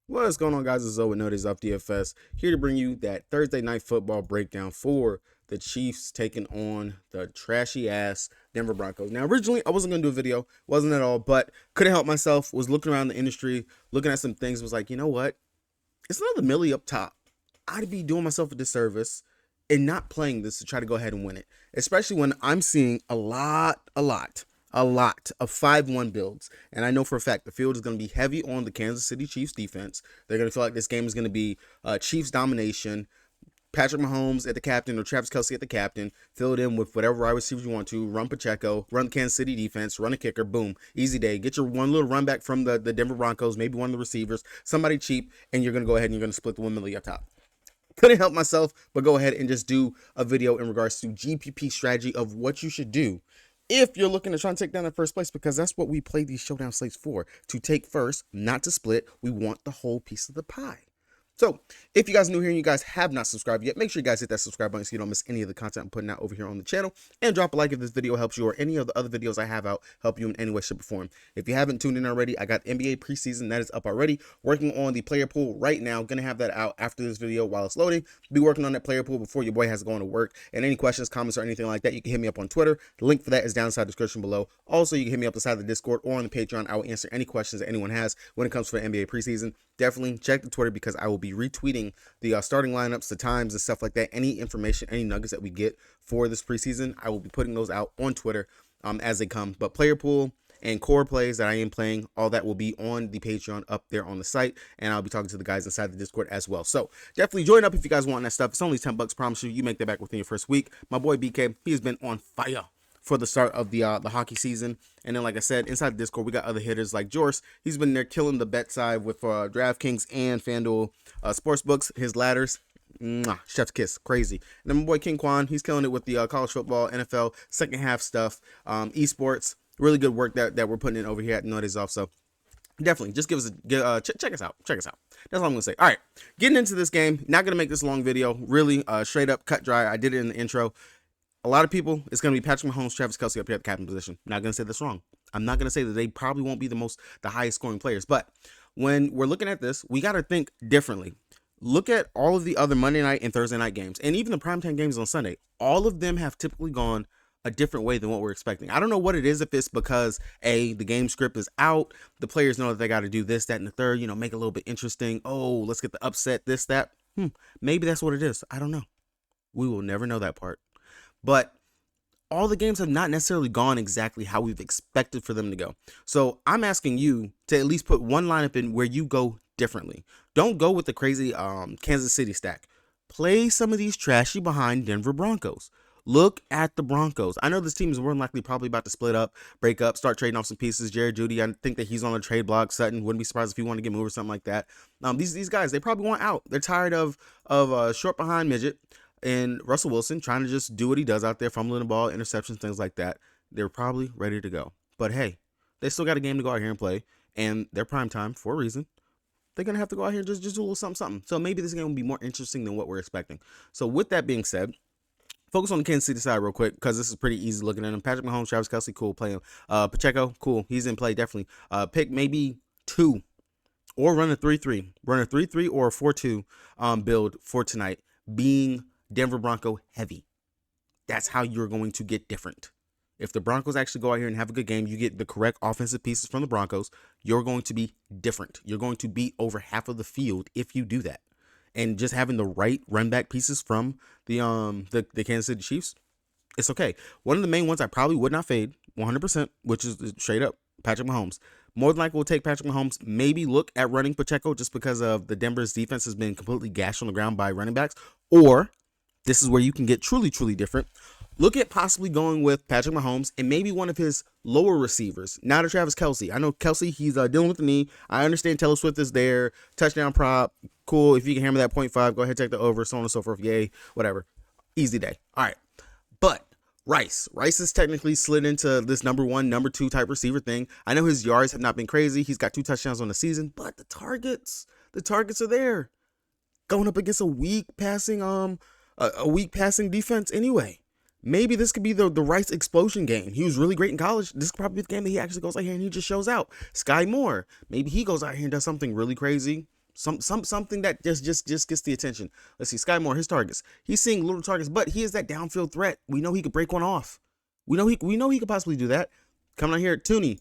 What's going on, guys? It's Zoe with No Days Off DFS, here to bring you that Thursday night football breakdown for the Chiefs taking on the trashy ass Denver Broncos. Now, originally, I wasn't going to do a video, wasn't at all, but couldn't help myself, was looking around the industry, looking at some things, was like, you know what? It's another Millie up top. I'd be doing myself a disservice and not playing this to try to go ahead and win it, especially when I'm seeing a lot of 5-1 builds. And I know for a fact the field is going to be heavy on the Kansas City Chiefs defense. They're going to feel like this game is going to be Chiefs domination. Patrick Mahomes at the captain or Travis Kelce at the captain. Fill it in with whatever wide receivers you want to. Run Pacheco, run the Kansas City defense, run a kicker, boom. Easy day. Get your one little run back from the Denver Broncos, maybe one of the receivers, somebody cheap, and you're going to go ahead and you're going to split the 1 million up top. Couldn't help myself but go ahead and just do a video in regards to GPP strategy of what you should do if you're looking to try and take down in first place, because that's what we play these showdown slates for, to take first, not to split. We want the whole piece of the pie. So if you guys are new here and you guys have not subscribed yet, make sure you guys hit that subscribe button so you don't miss any of the content I'm putting out over here on the channel, and drop a like if this video helps you or any of the other videos I have out help you in any way, shape, or form. If you haven't tuned in already, I got NBA preseason that is up already. Working on the player pool right now. Gonna have that out after this video while it's loading. Be working on that player pool before your boy has to go into work. And any questions, comments, or anything like that, you can hit me up on Twitter. The link for that is down inside the description below. Also, you can hit me up inside the Discord or on the Patreon. I will answer any questions that anyone has when it comes to the NBA preseason. Definitely check the Twitter because I will be retweeting the starting lineups, the times, and stuff like that. Any information, any nuggets that we get for this preseason, I will be putting those out on Twitter as they come. But player pool and core plays that I am playing, all that will be on the Patreon up there on the site, and I'll be talking to the guys inside the Discord as well. So definitely join up if you guys want that stuff. It's only $10, promise you make that back within your first week. My boy BK, he has been on fire for the start of the hockey season. And then, like I said, inside the Discord, we got other hitters like Jorce. He's been there killing the bet side with DraftKings and FanDuel Sportsbooks. His ladders, chef's kiss, crazy. And then my boy King Kwan, he's killing it with the college football, NFL, second half stuff, esports. Really good work that we're putting in over here at No Days Off. So definitely just give us check us out. That's all I'm gonna say. All right, getting into this game. Not gonna make this a long video. Really straight up, cut dry. I did it in the intro. A lot of people, it's going to be Patrick Mahomes, Travis Kelce up here at the captain position. Not going to say that's wrong. I'm not going to say that they probably won't be the highest scoring players. But when we're looking at this, we got to think differently. Look at all of the other Monday night and Thursday night games, and even the primetime games on Sunday. All of them have typically gone a different way than what we're expecting. I don't know what it is, if it's because the game script is out, the players know that they got to do this, that, and the third, make it a little bit interesting. Oh, let's get the upset, this, that. Maybe that's what it is. I don't know. We will never know that part. But all the games have not necessarily gone exactly how we've expected for them to go. So I'm asking you to at least put one lineup in where you go differently. Don't go with the crazy Kansas City stack. Play some of these trashy behind Denver Broncos. Look at the Broncos. I know this team is more than likely probably about to split up, break up, start trading off some pieces. Jared Judy, I think that he's on the trade block. Sutton, wouldn't be surprised if he wanted to get moved or something like that. These guys, they probably want out. They're tired of short behind midget and Russell Wilson trying to just do what he does out there, fumbling the ball, interceptions, things like that. They're probably ready to go. But hey, they still got a game to go out here and play, and they're prime time for a reason. They're going to have to go out here and just do a little something. So maybe this game will be more interesting than what we're expecting. So with that being said, focus on the Kansas City side real quick, because this is pretty easy looking at him. Patrick Mahomes, Travis Kelce, cool, play him. Pacheco, cool, he's in play, definitely. Pick maybe 2, or run a 3-3. Run a 3-3 or a 4-2 build for tonight, being Denver Bronco heavy. That's how you're going to get different. If the Broncos actually go out here and have a good game, you get the correct offensive pieces from the Broncos, you're going to be different. You're going to beat over half of the field if you do that. And just having the right run back pieces from the Kansas City Chiefs, it's okay. One of the main ones I probably would not fade 100%, which is straight up Patrick Mahomes. More than likely, we'll take Patrick Mahomes. Maybe look at running Pacheco just because of the Denver's defense has been completely gashed on the ground by running backs. Or this is where you can get truly different. Look at possibly going with Patrick Mahomes and maybe one of his lower receivers. Not a Travis Kelce. I know Kelce, he's dealing with the knee. I understand Taylor Swift is there. Touchdown prop. Cool. If you can hammer that 0.5, go ahead, take the over, so on and so forth. Yay. Whatever. Easy day. All right. But Rice is technically slid into this number 1, number 2 type receiver thing. I know his yards have not been crazy. He's got 2 touchdowns on the season, but the targets are there. Going up against a weak passing defense anyway. Maybe this could be the Rice explosion game. He was really great in college. This could probably be the game that he actually goes out here and he just shows out. Sky Moore, maybe he goes out here and does something really crazy. Something that just gets the attention. Let's see, Sky Moore, his targets. He's seeing little targets, but he is that downfield threat. We know he could break one off. We know he could possibly do that. Coming out here, Tooney,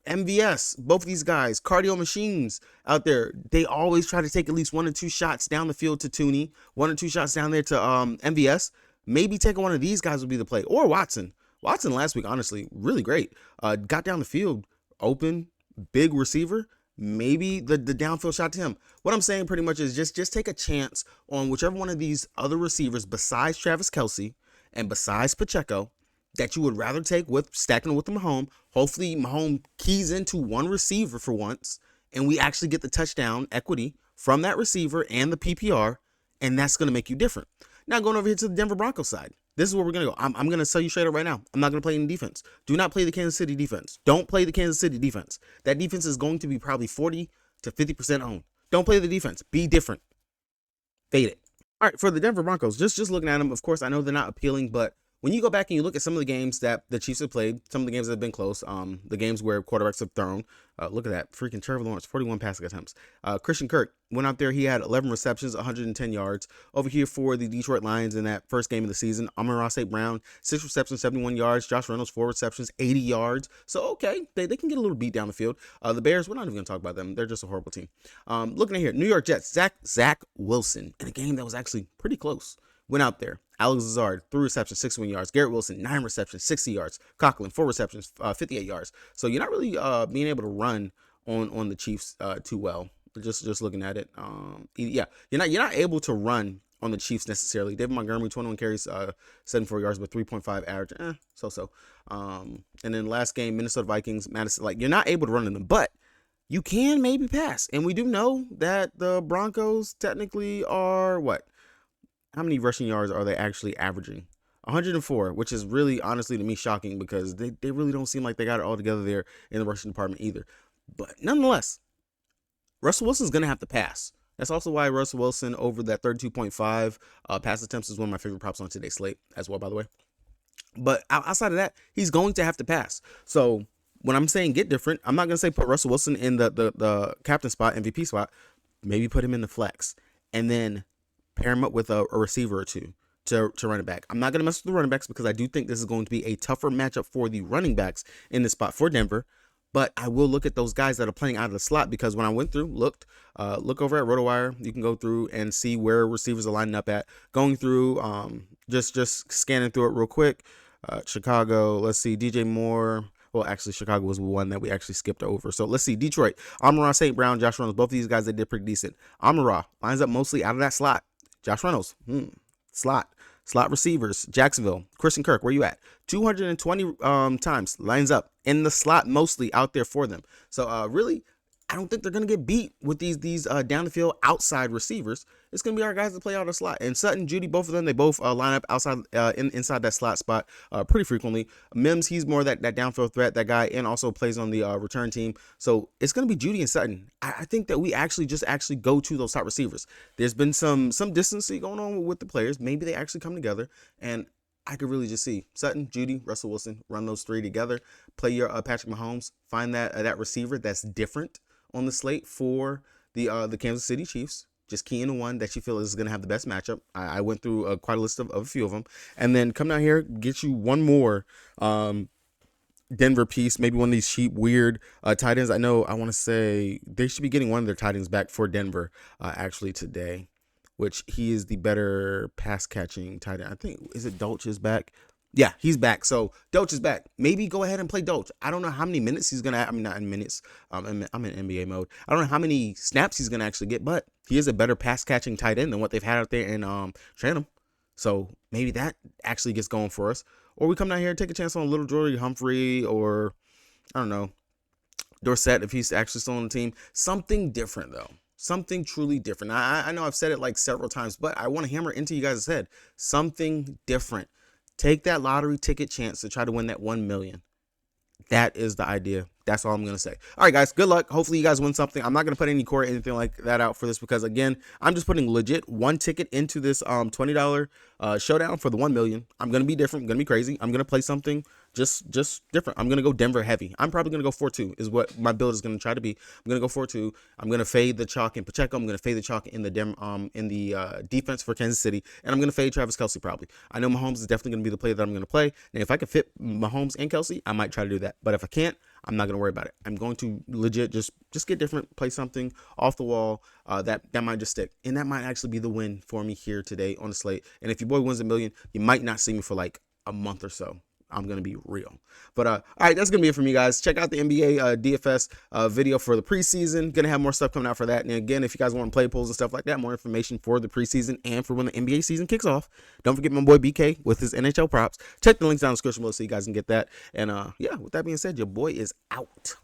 MVS, both of these guys, cardio machines out there. They always try to take at least 1 or 2 shots down the field to Tooney, 1 or 2 shots down there to MVS. Maybe taking one of these guys would be the play, or Watson. Watson last week, honestly, really great. Got down the field, open, big receiver. Maybe the downfield shot to him. What I'm saying pretty much is just take a chance on whichever one of these other receivers besides Travis Kelce and besides Pacheco that you would rather take with stacking with Mahomes. Hopefully Mahomes keys into one receiver for once, and we actually get the touchdown equity from that receiver and the PPR, and that's going to make you different. Now going over here to the Denver Broncos side. This is where we're going to go. I'm going to tell you straight up right now. I'm not going to play any defense. Do not play the Kansas City defense. Don't play the Kansas City defense. That defense is going to be probably 40 to 50% owned. Don't play the defense. Be different. Fade it. All right, for the Denver Broncos, just looking at them, of course, I know they're not appealing, but when you go back and you look at some of the games that the Chiefs have played, some of the games that have been close, the games where quarterbacks have thrown, look at that, freaking Trevor Lawrence, 41 passing attempts. Christian Kirk went out there, he had 11 receptions, 110 yards. Over here for the Detroit Lions in that first game of the season, Amon-Ra St. Brown, 6 receptions, 71 yards. Josh Reynolds, 4 receptions, 80 yards. So, okay, they can get a little beat down the field. The Bears, we're not even going to talk about them. They're just a horrible team. Looking at here, New York Jets, Zach Wilson, in a game that was actually pretty close. Went out there. Alex Lazard, 3 receptions, 61 yards. Garrett Wilson, 9 receptions, 60 yards. Coughlin, 4 receptions, 58 yards. So you're not really being able to run on the Chiefs too well. Just looking at it. Yeah, you're not able to run on the Chiefs necessarily. David Montgomery, 21 carries, 74 yards, but 3.5 average. So. And then last game, Minnesota Vikings, Madison. Like, you're not able to run in them, but you can maybe pass. And we do know that the Broncos technically are what? How many rushing yards are they actually averaging? 104, which is really, honestly, to me, shocking because they really don't seem like they got it all together there in the rushing department either. But nonetheless, Russell Wilson's going to have to pass. That's also why Russell Wilson over that 32.5 pass attempts is one of my favorite props on today's slate as well, by the way. But outside of that, he's going to have to pass. So when I'm saying get different, I'm not going to say put Russell Wilson in the captain spot, MVP spot. Maybe put him in the flex. And then pair him up with a receiver or two to run it back. I'm not going to mess with the running backs because I do think this is going to be a tougher matchup for the running backs in this spot for Denver. But I will look at those guys that are playing out of the slot because when I went through, look over at RotoWire, you can go through and see where receivers are lining up at. Going through, just scanning through it real quick. Chicago, let's see, DJ Moore. Well, actually, Chicago was one that we actually skipped over. So let's see, Detroit, Amon-Ra St. Brown, Josh Reynolds, both of these guys, they did pretty decent. Amon-Ra lines up mostly out of that slot. Josh Reynolds, slot receivers. Jacksonville, Christian Kirk, where you at? 220 times lines up in the slot, mostly out there for them. So really, I don't think they're going to get beat with these down the field outside receivers. It's going to be our guys that play out of the slot. And Sutton, Judy, both of them, they both line up outside inside that slot spot pretty frequently. Mims, he's more that downfield threat, that guy, and also plays on the return team. So it's going to be Judy and Sutton. I think that we actually go to those top receivers. There's been some distancing going on with the players. Maybe they actually come together, and I could really just see Sutton, Judy, Russell Wilson, run those three together. Play your Patrick Mahomes. Find that receiver that's different on the slate for the Kansas City Chiefs. Just key into one that you feel is going to have the best matchup. I went through quite a list of a few of them. And then come down here, get you one more Denver piece, maybe one of these cheap, weird tight ends. I want to say they should be getting one of their tight ends back for Denver actually today, which he is the better pass catching tight end. I think, is it Dolch is back? Yeah, he's back. So Dolch is back. Maybe go ahead and play Dolch. I don't know how many minutes he's going to, not in minutes. I'm in NBA mode. I don't know how many snaps he's going to actually get, but he is a better pass catching tight end than what they've had out there in Tranum. So maybe that actually gets going for us. Or we come down here and take a chance on a little Jordy Humphrey or, I don't know, Dorsett if he's actually still on the team. Something different, though. Something truly different. I know I've said it like several times, but I want to hammer into you guys' head. Something different. Take that lottery ticket chance to try to win that 1 million. That is the idea. That's all I'm going to say. All right, guys, good luck. Hopefully you guys win something. I'm not going to put any core or anything like that out for this because, again, I'm just putting legit one ticket into this $20 showdown for the 1 million. I'm going to be different. I'm going to be crazy. I'm going to play something just different. I'm gonna go Denver heavy. I'm probably gonna go 4-2 is what my build is gonna try to be. I'm gonna go 4-2. I'm gonna fade the chalk in Pacheco. I'm gonna fade the chalk in the defense for Kansas City, and I'm gonna fade Travis Kelce probably. I know Mahomes is definitely gonna be the player that I'm gonna play, and if I can fit Mahomes and Kelce, I might try to do that. But if I can't, I'm not gonna worry about it. I'm going to legit just get different, play something off the wall that might just stick, and that might actually be the win for me here today on the slate. And if your boy wins a million, you might not see me for like a month or so. I'm gonna be real. But all right, that's gonna be it for me, guys. Check out the NBA DFS video for the preseason. Gonna have more stuff coming out for that. And again, if you guys want play polls and stuff like that, more information for the preseason and for when the NBA season kicks off, don't forget my boy BK with his NHL props. Check the links down in the description below so you guys can get that. And yeah, with that being said, your boy is out.